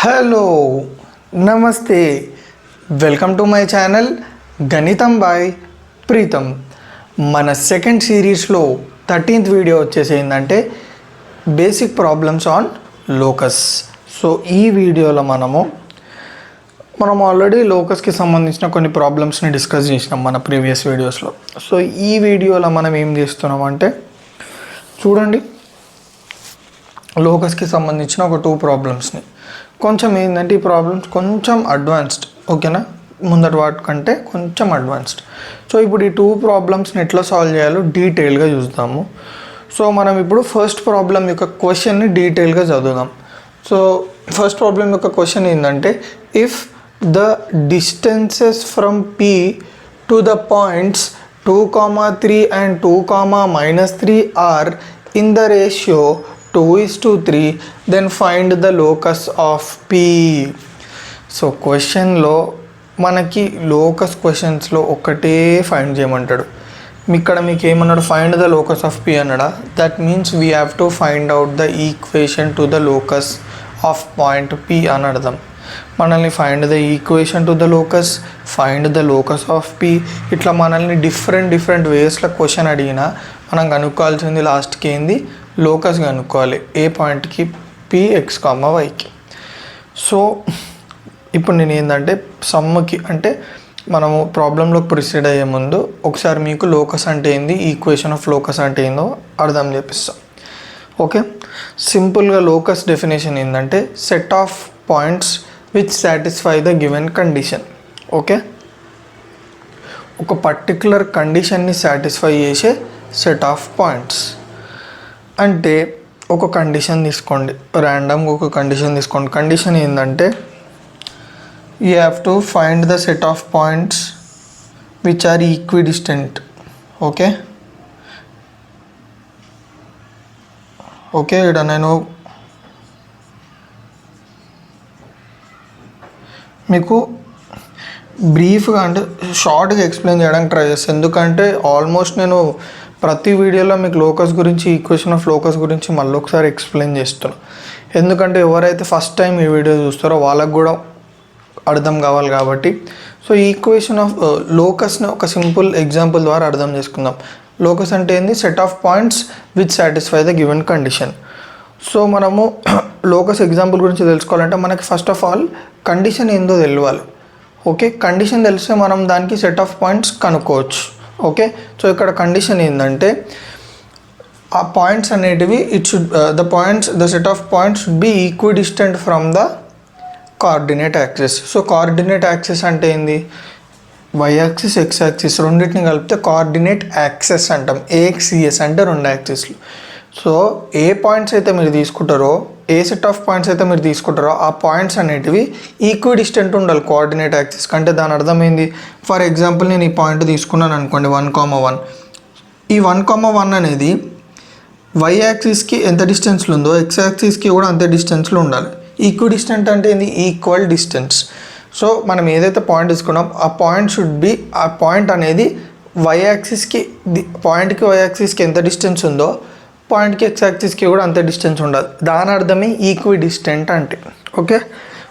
Hello నమస్తే welcome to my channel గణితం bye Pritam. మన సెకండ్ సిరీస్లో 13th వీడియో వచ్చేసి ఏంటంటే basic problems on locus. So ఈ వీడియోలో మనం ఆల్రెడీ లోకస్కి సంబంధించిన కొన్ని ప్రాబ్లమ్స్ని డిస్కస్ చేసినాం మన ప్రీవియస్ వీడియోస్లో. సో ఈ వీడియోలో మనం ఏం చేస్తున్నాం అంటే చూడండి, లోకస్కి సంబంధించిన ఒక 2 ప్రాబ్లమ్స్ని కొంచెం ఏంటంటే ఈ ప్రాబ్లమ్స్ కొంచెం అడ్వాన్స్డ్, ఓకేనా, ముందటి వాటి కంటే కొంచెం అడ్వాన్స్డ్. సో ఇప్పుడు ఈ 2 ప్రాబ్లమ్స్ని ఎట్లా సాల్వ్ చేయాలో డీటెయిల్గా చూద్దాము. సో మనం ఇప్పుడు ఫస్ట్ ప్రాబ్లం యొక్క క్వశ్చన్ని డీటెయిల్గా చదువుదాం. సో ఫస్ట్ ప్రాబ్లం యొక్క క్వశ్చన్ ఏంటంటే, if the distances from P to the points 2, 3 and 2, -3 are in the ratio 2:3, then find the locus of P. So క్వశ్చన్లో మనకి లోకస్ క్వశ్చన్స్లో ఒకటే ఫైండ్ చేయమంటాడు. ఇక్కడ మీకు ఏమన్నాడు, find the locus of P అన్నాడా. That means we have to find out the equation to the locus of point P అని అర్థం. మనల్ని find the equation to the locus, find the locus of P, ఇట్లా మనల్ని different వేస్లో question అడిగినా మనం కనుక్కోవాల్సింది లాస్ట్కి ఏంది, లోకస్ కనుక్కోవాలి ఏ పాయింట్కి, Px, Yకి. సో ఇప్పుడు నేను ఏంటంటే సమ్కి అంటే మనము ప్రాబ్లంలోకి ప్రొసీడ్ అయ్యే ముందు ఒకసారి మీకు లోకస్ అంటే ఏంది, ఈక్వేషన్ ఆఫ్ లోకస్ అంటే ఏందో అర్థం చేపిస్తాం. ఓకే, సింపుల్గా లోకస్ డెఫినేషన్ ఏంటంటే set of points which satisfy the given condition. Okay, ఒక పర్టికులర్ కండిషన్ని సాటిస్ఫై చేసే సెట్ ఆఫ్ పాయింట్స్. అంటే ఒక కండిషన్ తీసుకోండి, ర్యాండమ్గా ఒక కండిషన్ తీసుకోండి. కండిషన్ ఏంటంటే you have to find the set of points which are equidistant. Okay ఇక్కడ నేను మీకు బ్రీఫ్గా అంటే షార్ట్గా ఎక్స్ప్లెయిన్ చేయడానికి ట్రై చేస్తాను. ఎందుకంటే ఆల్మోస్ట్ నేను ప్రతి వీడియోలో మీకు లోకస్ గురించి, ఈక్వేషన్ ఆఫ్ లోకస్ గురించి మళ్ళీ ఒకసారి ఎక్స్ప్లెయిన్ చేస్తున్నాను. ఎందుకంటే ఎవరైతే ఫస్ట్ టైం ఈ వీడియో చూస్తారో వాళ్ళకు కూడా అర్థం కావాలి కాబట్టి. సో ఈక్వేషన్ ఆఫ్ లోకస్ని ఒక సింపుల్ ఎగ్జాంపుల్ ద్వారా అర్థం చేసుకుందాం. లోకస్ అంటే ఏంది, set of points which satisfy the given condition. So మనము లోకస్ ఎగ్జాంపుల్ గురించి తెలుసుకోవాలంటే మనకి ఫస్ట్ ఆఫ్ ఆల్ కండిషన్ ఏందో తెలియాలి. ఓకే, కండిషన్ తెలిస్తే మనం దానికి సెట్ ఆఫ్ పాయింట్స్ కనుక్కోవచ్చు. ఓకే, సో ఇక్కడ కండిషన్ ఏంటంటే ఆ పాయింట్స్ అనేటివి the set of points should be equidistant from the coordinate axis. So coordinate axis అంటే ఏంది, వై యాక్సిస్, ఎక్స్ యాక్సిస్ రెండింటిని కలిపితే కోఆర్డినేట్ యాక్సెస్ అంటాం. AXCS అంటే 2 యాక్సిస్లు. సో ఏ పాయింట్స్ అయితే మీరు తీసుకుంటారో, ఏ సెట్ ఆఫ్ పాయింట్స్ అయితే మీరు తీసుకుంటారో ఆ పాయింట్స్ అనేటివి ఈక్విడిస్టెంట్ ఉండాలి కోఆర్డినేట్ యాక్సిస్ కంటే. దాని అర్థం ఏంది, ఫర్ ఎగ్జాంపుల్ నేను ఈ పాయింట్ తీసుకున్నాను అనుకోండి 1, 1. ఈ 1, 1 అనేది వై యాక్సిస్కి ఎంత డిస్టెన్స్లో ఉందో ఎక్స్ యాక్సిస్కి కూడా అంతే డిస్టెన్స్లో ఉండాలి. ఈక్విడిస్టెంట్ అంటే ఏంది, ఈక్వల్ డిస్టెన్స్. సో మనం ఏదైతే పాయింట్ తీసుకున్నాం ఆ పాయింట్ అనేది వై యాక్సిస్కి, పాయింట్కి వై యాక్సిస్కి ఎంత డిస్టెన్స్ ఉందో పాయింట్కి ఎక్స్ యాక్సిస్కి కూడా అంతే డిస్టెన్స్ ఉండాలి. దాని అర్థమే ఈక్విడిస్టెంట్ అంటే. ఓకే,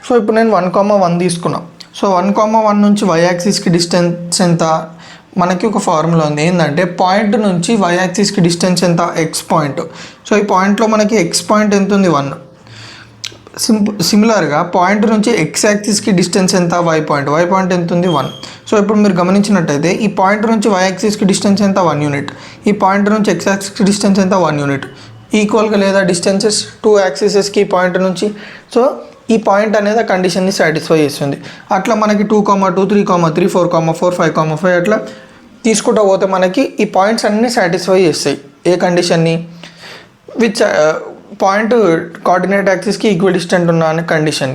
సో ఇప్పుడు నేను 1, 1 తీసుకున్నాను. సో 1, 1 నుంచి వై యాక్సిస్కి డిస్టెన్స్ ఎంత, మనకి ఒక ఫార్ములా ఉంది. ఏంటంటే పాయింట్ నుంచి వై యాక్సిస్కి డిస్టెన్స్ ఎంత, ఎక్స్ పాయింట్. సో ఈ పాయింట్లో మనకి ఎక్స్ పాయింట్ ఎంత ఉంది, 1. సిమిలర్గా పాయింట్ నుంచి ఎక్స్ యాక్సిస్కి డిస్టెన్స్ ఎంత, వై పాయింట్ ఎంత ఉంది, 1. సో ఇప్పుడు మీరు గమనించినట్టయితే ఈ పాయింట్ నుంచి వై యాక్సిస్కి డిస్టెన్స్ ఎంత, 1 యూనిట్. ఈ పాయింట్ నుంచి ఎక్స్ యాక్సిస్కి డిస్టెన్స్ ఎంత, 1 యూనిట్. ఈక్వల్గా లేదా డిస్టెన్సెస్ 2 యాక్సిసెస్కి పాయింట్ నుంచి. సో ఈ పాయింట్ అనేది ఆ కండిషన్ని సాటిస్ఫై చేస్తుంది. అట్లా మనకి 2, 2, 3, 3, 4, 4, 5, 5 అట్లా తీసుకుంటూ పోతే మనకి ఈ పాయింట్స్ అన్నీ సాటిస్ఫై చేస్తాయి ఏ కండిషన్ని, విచ్ పాయింట్ కోఆర్డినేట్ యాక్సిస్కి ఈక్విడిస్టెంట్ ఉన్న అనే కండిషన్.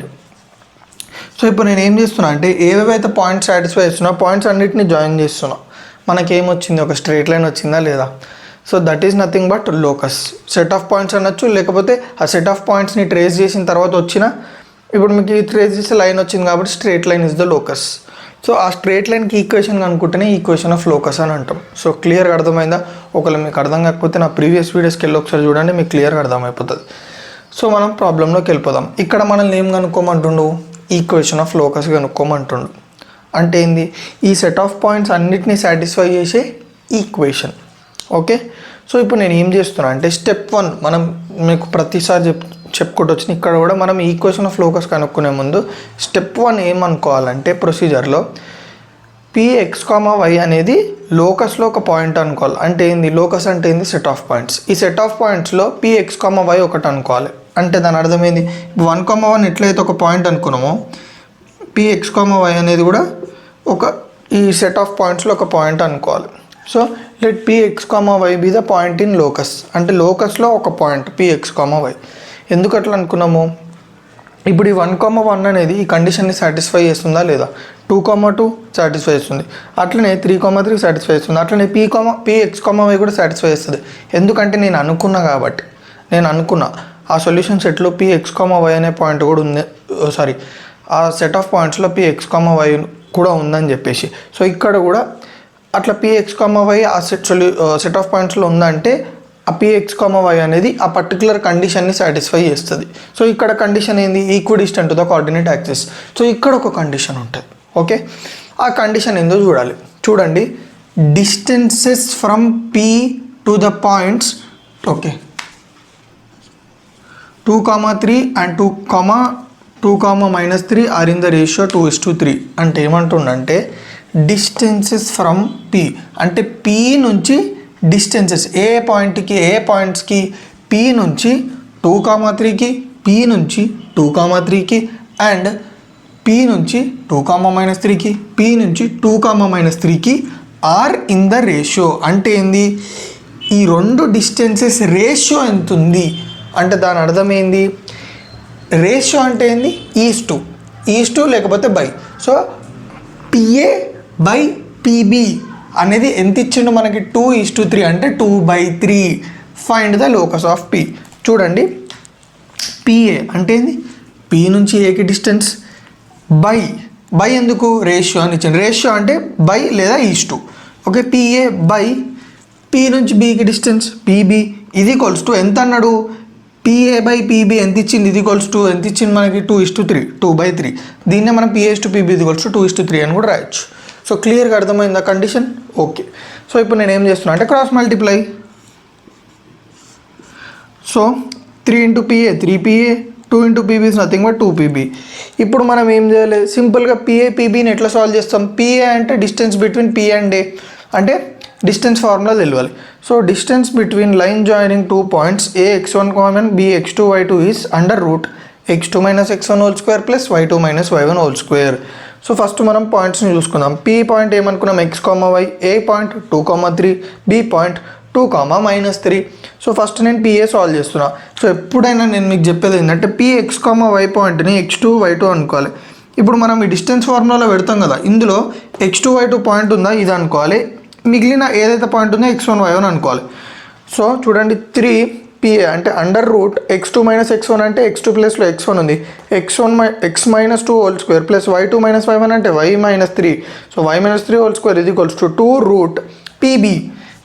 సో ఇప్పుడు నేను ఏం చేస్తున్నా అంటే ఏవేవైతే పాయింట్స్ సాటిస్ఫై చేస్తున్నా పాయింట్స్ అన్నిటిని జాయిన్ చేస్తున్నా. మనకేమొచ్చింది, ఒక స్ట్రేట్ లైన్ వచ్చిందా లేదా. So that is nothing but locus. Set of points అనొచ్చు, లేకపోతే ఆ సెట్ ఆఫ్ పాయింట్స్ని ట్రేస్ చేసిన తర్వాత ఇప్పుడు మీకు ఈ ట్రేస్ చేసే లైన్ వచ్చింది కాబట్టి straight line is the locus. So ఆ స్ట్రేట్ లైన్కి ఈక్వేషన్ అనుకుంటేనే ఈక్వేషన్ ఆఫ్ లోకస్ అని అంటాం. సో క్లియర్గా అర్థమైందా? ఒకవేళ మీకు అర్థం కాకపోతే నా ప్రీవియస్ వీడియోస్కి వెళ్ళి ఒకసారి చూడండి, మీకు క్లియర్గా అర్థమైపోతుంది. సో మనం ప్రాబ్లంలోకి వెళ్ళిపోదాం. ఇక్కడ మనల్ని ఏం కనుక్కోమంటుండు, ఈక్వేషన్ ఆఫ్ లోకస్ కనుక్కోమంటుండు. అంటే ఏంది, ఈ సెట్ ఆఫ్ పాయింట్స్ అన్నిటినీ సాటిస్ఫై చేసే ఈక్వేషన్. ఓకే, సో ఇప్పుడు నేను ఏం చేస్తున్నా అంటే స్టెప్ 1 మనం మీకు ప్రతిసారి చెప్పుకుంటూ వచ్చిన ఇక్కడ కూడా మనం ఈక్వేషన్ ఆఫ్ లోకస్ కనుక్కునే ముందు స్టెప్ 1 ఏమనుకోవాలంటే ప్రొసీజర్లో px, y అనేది లోకస్లో ఒక పాయింట్ అనుకోవాలి. అంటే ఏంది, లోకస్ అంటే ఏంది, సెట్ ఆఫ్ పాయింట్స్. ఈ సెట్ ఆఫ్ పాయింట్స్లో px, y ఒకటి అనుకోవాలి. అంటే దాని అర్థమైంది 1, 1 ఎట్లయితే ఒక పాయింట్ అనుకున్నామో px, y అనేది కూడా ఈ సెట్ ఆఫ్ పాయింట్స్లో ఒక పాయింట్ అనుకోవాలి. So let px, y be the point in locus. అంటే లోకస్లో ఒక పాయింట్ px, y. ఎందుకు అట్లా అనుకున్నాము, ఇప్పుడు ఈ 1, 1 అనేది ఈ కండిషన్ని సాటిస్ఫై చేస్తుందా లేదా, 2, 2 సాటిస్ఫై చేస్తుంది, అట్లనే 3, 3 సాటిస్ఫై చేస్తుంది, అట్లనే px, y కూడా సాటిస్ఫై చేస్తుంది. ఎందుకంటే నేను అనుకున్నా ఆ సొల్యూషన్ సెట్లో px, y అనే పాయింట్ కూడా ఉంది, ఆ సెట్ ఆఫ్ పాయింట్స్లో px, y కూడా ఉందని చెప్పేసి. సో ఇక్కడ కూడా అట్లా px, y ఆ సెట్ ఆఫ్ పాయింట్స్లో ఉందంటే ఆ px, y అనేది ఆ పర్టికులర్ కండిషన్ని సాటిస్ఫై చేస్తుంది. సో ఇక్కడ కండిషన్ ఏంది, equidistant to the coordinate axis. So ఇక్కడ ఒక కండిషన్ ఉంటుంది. ఓకే, ఆ కండిషన్ ఏందో చూడండి, distances from p to the points. Okay, 2, 3 and 2, 3 are in the ratio 2:3. అంటే ఏమంటుండంటే డిస్టెన్సెస్ ఫ్రమ్ p అంటే p నుంచి డిస్టెన్సెస్ ఏ పాయింట్స్కి p నుంచి 2, 3కి, p నుంచి 2, 3కి అండ్ p నుంచి 2, -3కి, p నుంచి 2, -3కి ఆర్ ఇన్ ద రేషియో. అంటే ఏంది, ఈ రెండు డిస్టెన్సెస్ రేషియో ఎంత ఉంది అంటే దాని అర్థం ఏంది, రేషియో అంటే ఏంది, ఈజ్ టు లేకపోతే by. So PA by PB అనేది ఎంత ఇచ్చిండు మనకి, 2:3 అంటే 2/3. Find the locus of P. చూడండి, PA అంటే ఏంది, P నుంచి Aకి డిస్టెన్స్, బై ఎందుకు, రేషియో అని ఇచ్చింది. రేషియో అంటే బై లేదా is to. Okay, PA by P నుంచి Bకి డిస్టెన్స్ PB ఇది ఈక్వల్స్ టు ఎంత అన్నాడు, PA బై PB ఎంత ఇచ్చింది, ఇది ఈక్వల్స్ టు ఎంత ఇచ్చింది మనకి, 2:3, 2/3. దీన్నే మనం PA/PB ఇది ఈక్వల్స్ టు 2:3 అని కూడా రాయొచ్చు. సో క్లియర్గా అర్థమైందా కండిషన్. ఓకే, సో ఇప్పుడు నేను ఏం చేస్తున్నా అంటే cross multiply. So 3 × PA 3PA, 2 × PB is nothing but 2PB. ఇప్పుడు మనం ఏం చేయాలి, సింపుల్గా PA PBని ఎట్లా సాల్వ్ చేస్తాం, PA అంటే distance between P and A, అంటే డిస్టెన్స్ ఫార్ములా తెలియాలి. So distance between line joining 2 points AX1, BX2, Y2 is under root x2 - x1 whole square plus y2 - y1 whole square. So first మనం పాయింట్స్ని చూసుకుందాం. P point ఏమనుకున్నాం, x, y, A point 2, 3, B point 2, -3. So first నేను PA solve చేస్తున్నా. So ఎప్పుడైనా నేను మీకు చెప్పేది ఏంటంటే Px, y పాయింట్ని x2, y2 అనుకోవాలి. ఇప్పుడు మనం ఈ డిస్టెన్స్ ఫార్ములాలో పెడతాం కదా, ఇందులో x2, y2 పాయింట్ ఉందా ఇది అనుకోవాలి, మిగిలిన ఏదైతే పాయింట్ ఉందో x1, y1 అనుకోవాలి. సో చూడండి, 3PA అంటే అండర్ రూట్ x2 - x1 అంటే x2 ప్లస్లో x1 ఉంది, x -2 whole square plus y2 - y1 అంటే y -3. So y -3 whole square ఇది ఈక్వల్స్ టు 2 రూట్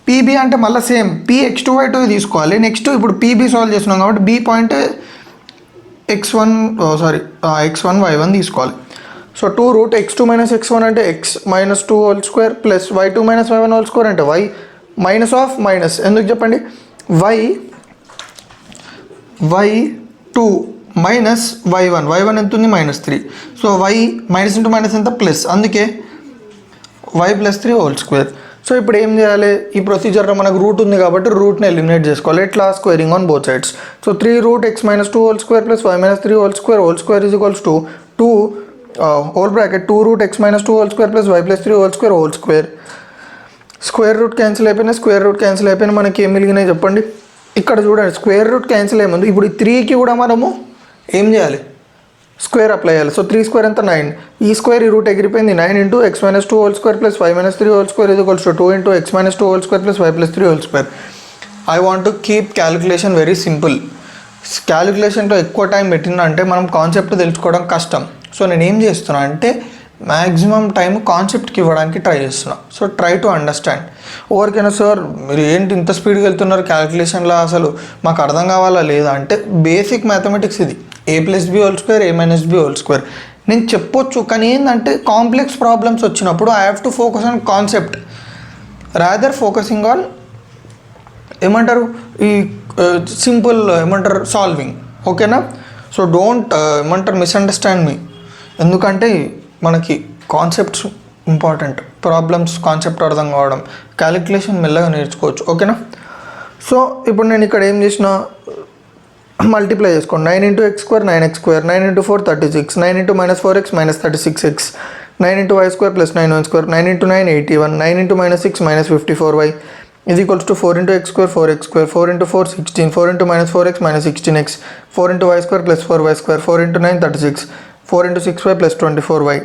PB అంటే మళ్ళీ సేమ్ Px2, y2 తీసుకోవాలి. నెక్స్ట్ ఇప్పుడు PB సాల్వ్ చేస్తున్నాం కాబట్టి B పాయింట్ x1, y1 తీసుకోవాలి. సో 2 రూట్ x2 - x1 అంటే x -2 whole square plus y2 - y1 whole square అంటే y మైనస్ ఆఫ్ మైనస్ ఎందుకు చెప్పండి, y2 మైనస్ y1 ఎంత ఉంది, -3. So y minus into minus ఎంత, ప్లస్, అందుకే y +3 హోల్ స్క్వేర్. సో ఇప్పుడు ఏం చేయాలి, ఈ ప్రొసీజర్లో మనకు రూట్ ఉంది కాబట్టి రూట్ని ఎలిమినేట్ చేసుకోవాలి. ఎట్లా, squaring on both sides. So 3 root x -2 whole square plus y -3 whole square is equals to 2 whole bracket 2 root x -2 whole square plus y +3 whole square. Square root cancel అయిపోయినా మనకి ఏం మిగిలినాయి చెప్పండి. ఇక్కడ చూడండి, స్క్వేర్ రూట్ క్యాన్సిల్ అయ్యేముందు ఇప్పుడు ఈ 3కి కూడా మనము ఏం చేయాలి, స్క్వేర్ అప్లై చేయాలి. సో 3 స్క్వేర్ ఎంత, 9. ఈ స్క్వేర్ ఈ రూట్ ఎగిరిపోయింది, 9 × x -2 whole square plus y -3 whole square is equals to 2 × x -2 whole square plus y +3 whole square. I want to keep calculation very simple. క్యాలిక్యులేషన్లో ఎక్కువ టైం పెట్టినా అంటే మనం కాన్సెప్ట్ తెలుసుకోవడం కష్టం. సో నేను ఏం చేస్తున్నా అంటే మ్యాక్సిమం టైం కాన్సెప్ట్కి ఇవ్వడానికి ట్రై చేస్తున్నా. So try to understand. ఎవరికైనా సార్ మీరు ఏంటి ఇంత స్పీడ్గా వెళ్తున్నారు క్యాలిక్యులేషన్లో, అసలు మాకు అర్థం కావాలా లేదా అంటే బేసిక్ మ్యాథమెటిక్స్ ఇది. a+b² a-b² నేను చెప్పొచ్చు, కానీ ఏంటంటే కాంప్లెక్స్ ప్రాబ్లమ్స్ వచ్చినప్పుడు I have to focus on concept rather focusing on ఏమంటారు ఈ సింపుల్ ఏమంటారు సాల్వింగ్. ఓకేనా? సో డోంట్ ఏమంటారు మిస్అండర్స్టాండ్ మీ. ఎందుకంటే మనకి కాన్సెప్ట్స్ ఇంపార్టెంట్, ప్రాబ్లమ్స్ కాన్సెప్ట్ అర్థం కావడం, క్యాలిక్యులేషన్ మెల్లగా నేర్చుకోవచ్చు. ఓకేనా? సో ఇప్పుడు నేను ఇక్కడ ఏం చేసిన మల్టిప్లై చేసుకోండి. 9 × x² 9x², 9 × 4 36, 9 × -4x -36x, 9 × y² + 9y², 9 × 9 81, 9 × -6 -54y is equals to 4 × x² 4x², 4 × 4 16, 4 × -4x -16x, 4 × y² + 4y², 4 × 9 36, 4 × 6y + 24y.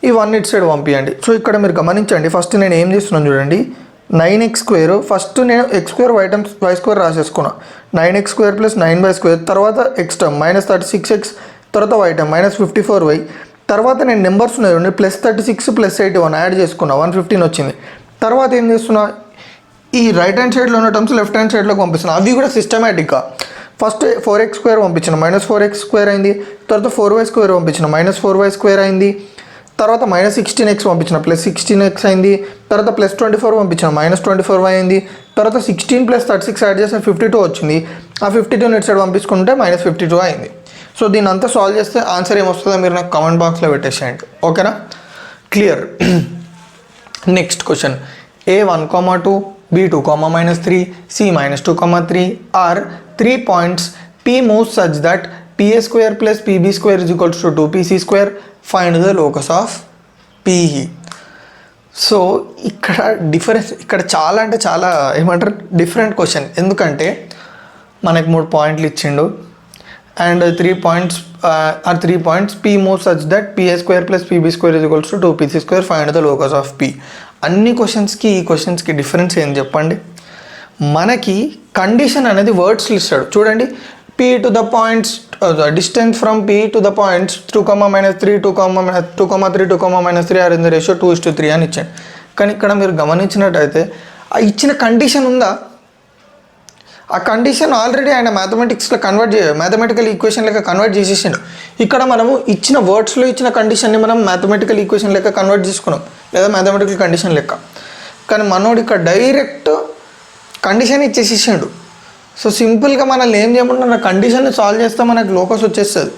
ఇవన్నీ ఇటు సైడ్ పంపించండి. సో ఇక్కడ మీరు గమనించండి, ఫస్ట్ నేను ఏం చేస్తున్నాను చూడండి. 9x², ఫస్ట్ నేను x² y² రాసేసుకున్నా. 9x² + 9y², తర్వాత x టర్మ్ -36x, తర్వాత y టర్మ్ -54y, తర్వాత నేను నెంబర్స్ ఉన్నాయి చూడండి +36 + 81 యాడ్ చేసుకున్నా, 115 వచ్చింది. తర్వాత ఏం చేస్తున్నా, ఈ రైట్ హ్యాండ్ సైడ్లో ఉన్న టర్మ్స్ లెఫ్ట్ హ్యాండ్ సైడ్లోకి పంపిస్తున్నా. అవి కూడా సిస్టమేటిక్గా ఫస్ట్ 4x² పంపించిన -4x² అయింది, తర్వాత 4y² పంపించిన -4y² అయింది, తర్వాత -16x పంపించిన +16x అయింది, తర్వాత +24 పంపించిన -24y అయింది, తర్వాత 16 + 36 యాడ్ చేస్తే 52 వచ్చింది. ఆ 52 నెట్ సైడ్ పంపించుకుంటే -52 అయింది. సో దీని అంతా సాల్వ్ చేస్తే ఆన్సర్ ఏమొస్తుందో మీరు నాకు కామెంట్ బాక్స్లో పెట్టేసేయండి. ఓకేనా? Clear. Next question. A1, 2, B2, -3, C -2, 3 are 3 points P moves such that PA² + PB² is equals to 2PC². Find the locus of PE. So ఇక్కడ డిఫరెన్స్ ఇక్కడ చాలా అంటే చాలా ఏమంటారు డిఫరెంట్ క్వశ్చన్. ఎందుకంటే మనకి 3 పాయింట్లు ఇచ్చిండు and 3 points P moves such that PA² + PB² is equals to 2PC². Find the locus of P. అన్ని క్వశ్చన్స్కి ఈ క్వశ్చన్స్కి డిఫరెన్స్ ఏం చెప్పండి. మనకి కండిషన్ అనేది వర్డ్స్లో ఇస్తాడు చూడండి. P to the points distance from P to the points 2, -3, 2, 2, 3, 2, -3 are in the ratio 2:3 అని ఇచ్చాడు. కానీ ఇక్కడ మీరు గమనించినట్టయితే ఆ ఇచ్చిన కండిషన్ ఉందా, ఆ కండిషన్ ఆల్రెడీ ఆయన మ్యాథమెటిక్స్లో మ్యాథమెటికల్ ఈక్వేషన్ లెక్క కన్వర్ట్ చేసేసాడు. ఇక్కడ మనము ఇచ్చిన వర్డ్స్లో ఇచ్చిన కండిషన్ని మనం మ్యాథమెటికల్ ఈక్వేషన్ లెక్క కన్వర్ట్ చేసుకున్నాం, లేదా మ్యాథమెటికల్ కండిషన్ లెక్క. కానీ మనోడు ఇక్కడ డైరెక్ట్ కండిషన్ ఇచ్చేసేసాడు. సో సింపుల్గా మనల్ని ఏం చేయకుండా కండిషన్ని సాల్వ్ చేస్తే మనకు లోకస్ వచ్చేస్తుంది.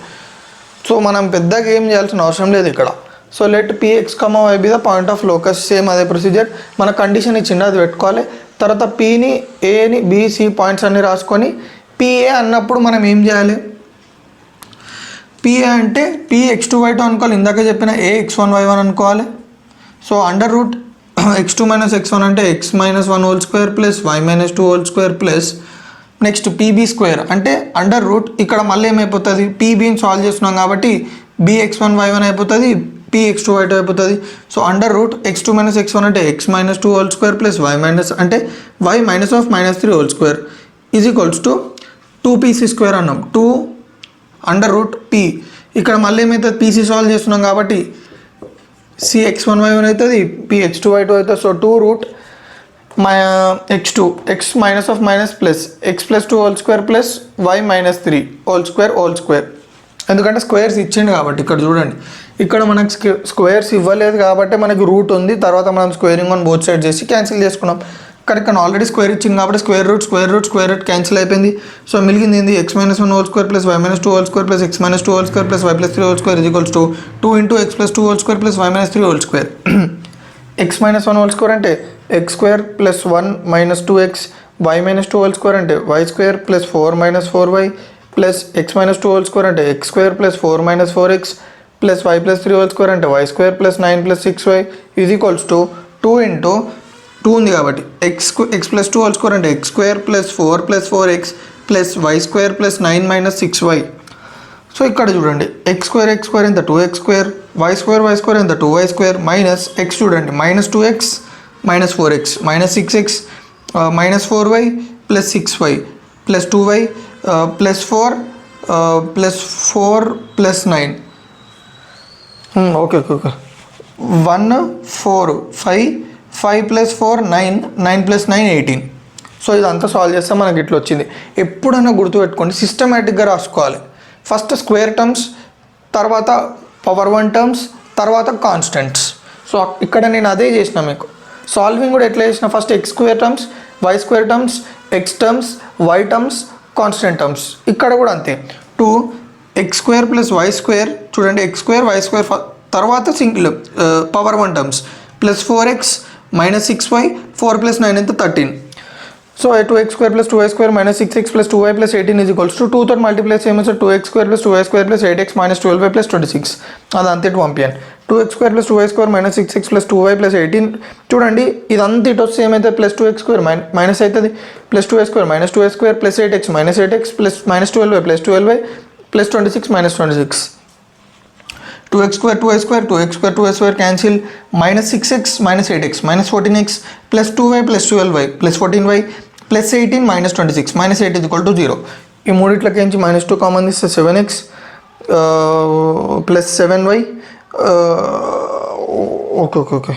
సో మనం పెద్దగా ఏం చేయాల్సిన అవసరం లేదు ఇక్కడ. So let Px, y be the point of locus. Same అదే ప్రొసీజర్. మన కండిషన్ ఇచ్చింది అది పెట్టుకోవాలి. తర్వాత Pని, Aని, B, C పాయింట్స్ అన్నీ రాసుకొని PA అన్నప్పుడు మనం ఏం చేయాలి, PA అంటే Px2, y2 అనుకోవాలి. ఇందాక చెప్పిన Ax1, y1 అనుకోవాలి. సో √x2 - x1 అంటే x - 1² + y - 2² plus next PB² అంటే ఇక్కడ మళ్ళీ ఏమైపోతుంది, PBని సాల్వ్ చేస్తున్నాం కాబట్టి Bx1, y1 అయిపోతుంది, Px2, y2 అయిపోతుంది. సో √x2 - x1 అంటే x - 2² ప్లస్ y అంటే y -3² is equals to 2PC² అన్నాం. 2 √P. ఇక్కడ మళ్ళీ ఏమవుతుంది, PC సాల్వ్ చేస్తున్నాం కాబట్టి Cx1, y1 అవుతుంది, Px2, y2 అవుతుంది. So 2 x2 x - plus x + 2² plus y - 3² ఎందుకంటే స్క్వేర్స్ ఇచ్చిండు కాబట్టి. ఇక్కడ చూడండి, ఇక్కడ మనకు స్క్వేర్స్ ఇవ్వలేదు కాబట్టి మనకి రూట్ ఉంది. తర్వాత మనం స్క్వేరింగ్ ఆన్ బోత్ సైడ్ చేసి క్యాన్సిల్ చేసుకున్నాం. కానీ ఇక్కడ ఆల్రెడీ స్క్వేర్ ఇచ్చింది కాబట్టి స్క్వేర్ రూట్ క్యాన్సిల్ అయిపోయింది. సో మిగిలింది ఏంది, x - 1² plus y - 2² plus x - 2² plus y + 3² is equals to 2 × x + 2² plus y - 3². x - 1² అంటే x² ప్లస్ 1 - 2x, y - 2² అంటే y² plus 4 - 4y plus x - 2² అంటే x² plus 4 - 4x plus y + 3² అంటే y² plus 9 + 6y is equals to 2 × 2 ఉంది కాబట్టి x + 2² అంటే x² plus 4 + 4x plus y² plus 9 - 6y. So ఇక్కడ చూడండి, x² ఎంత 2x², y² ఎంత 2y² మైనస్ x చూడండి -2x - 4x -6x -4y plus 6y plus 2y plus 4 plus 4 plus 9 okay okay okay 1 4 5 5 + 4 9 9 + 9 18. So ఇదంతా solve చేస్తే మనకి ఇట్లా వచ్చింది. ఎప్పుడైనా గుర్తుపెట్టుకోండి, సిస్టమేటిక్గా రాసుకోవాలి. ఫస్ట్ స్క్వేర్ టర్మ్స్, తర్వాత పవర్ 1 టర్మ్స్, తర్వాత కాన్స్టెంట్స్. సో ఇక్కడ నేను అదే చేసిన మీకు. సాల్వింగ్ కూడా ఎట్లా చేసిన, first x square terms, y square terms, x terms, y terms, constant terms. ఇక్కడ కూడా అంతే, 2x స్క్వేర్ + y స్క్వేర్, చూడండి x స్క్వేర్ y స్క్వేర్, తర్వాత single power 1 terms plus 4x - 6y, 4 + 9 ఎంత 13. So 2x square + 2y square - 6x + 2y + 18 = 2 తోటి multiply చేయమని sir. 2x square + 2y square + 8x - 12y + 26. అది అంతే ఇటు పంపించాను. 2x square + 2y square - 6x + 2y + 18. చూడండి ఇదంతా ఇటు వస్తే ఏమైతే +2x స్క్వేర్ మైనస్ అవుతుంది, +2y square - 2y square + 8x - 8x + -12y + 12y + 26 - 26. 2x square 2y square 2x square 2y square cancel, -6x - 8x - 14x + 2y + 12y + 14y + 18 - 26 -8 = 0. ఈ మూడిట్లకి నుంచి -2 common ఇస్తే 7x + 7y. Okay okay okay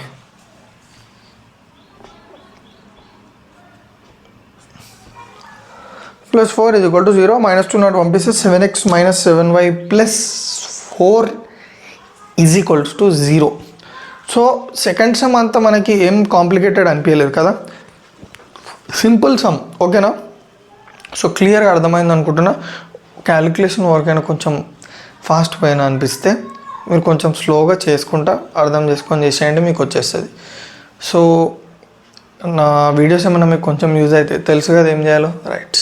+4 = 0. -2 not పంపిస్తే 7x - 7y + 4 = 0. So second some అంతా మనకి ఏం complicated అనిపించలేదు కదా, simple some. ఓకేనా? సో క్లియర్గా అర్థమైంది అనుకుంటున్నా. క్యాలిక్యులేషన్ వర్క్ అయినా కొంచెం ఫాస్ట్ పోయినా అనిపిస్తే మీరు కొంచెం స్లోగా చేసుకుంటా అర్థం చేసుకొని చేసేయండి, మీకు వచ్చేస్తుంది. సో నా వీడియోస్ ఏమైనా మీకు కొంచెం యూజ్ అయితే తెలుసు కదా ఏం చేయాలో, రైట్.